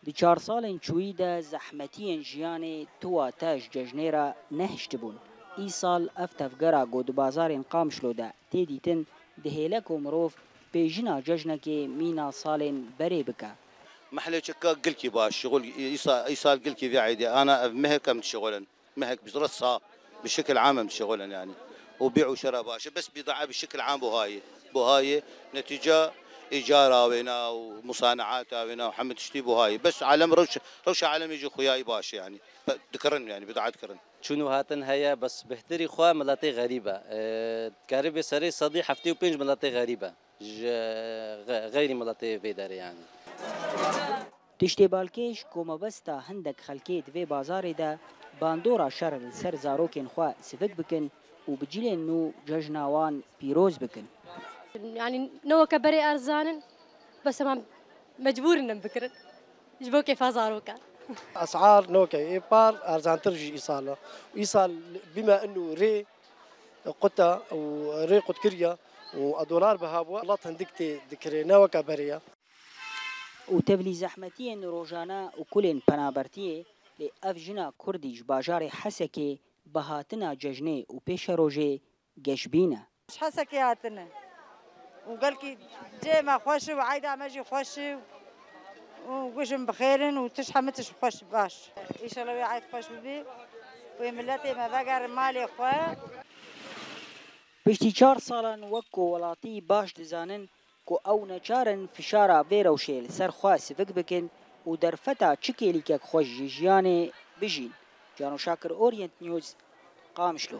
دی 4 سالên çûyî de zehmetiyên jiyanê tuwa te ji cejnê re nehiştibûn. Îsal ev tevgera godbazarên Qamişlo de tê dîtin dihêle ku mirov pêjina cejnekê mîna salên berê bike. محلي شكاك قلكي باش شغل ايصال قلكي في عيدي انا مهك متشغلا مهك بزرصها بشكل عام متشغلا يعني وبيع وشراء باشا بس بضاعه بشكل عام بوهاي نتيجه ايجار وينا ومصانعات وينا وحمد تشتي بوهاي بس عالم روش عالم يجي خوياي باش يعني ذكرن يعني بضاعه ذكرن شنو هاتن هيا بس بهتري خوا ملاتي غريبه كاربي سري صدي حفتي وبينج ملاتي غريبه غير ملاتي فيدار يعني تشتê balkêş komebesta hindek xelkê di vê bazarê de bandora şer li ser zarokên xwe sivik bikin û bi cilên nû cejna wan pîroz bikin. يعني نوكا بري ارزانن بس ما مجبور انهم بكرن جبو كيف زاروكا اسعار نوكا ايبار ارزان ترجي ايصاله ايصال بما انه ري قطه وري قط كريا ودولار بهابوا الله تندكتي ذكري نوكا بريا û tevlî zehmetiyên rojane û kulên penabertiyê lê ev jina Kurdî ji bajarê Hesekê bi hatina cejnê û pêşerojê geşbîn e. Hesekê hatine û gelkî cêma xweş û eyda me jî xweş û gujin bi xêrin û tiş hemû tiş xweş baş. Îşallah wê eyd xweş bibî wê milletê me vegerin malê xwe. Piştî 4 salan wek ku welatî baş dizanin ku ew neçarin fişara vê rewşê li ser xwe sivik bikin û derfeta çi kêlîkek xweş ji jiyanê bijîn. Cano Şakir, Orient News, Qamişlo.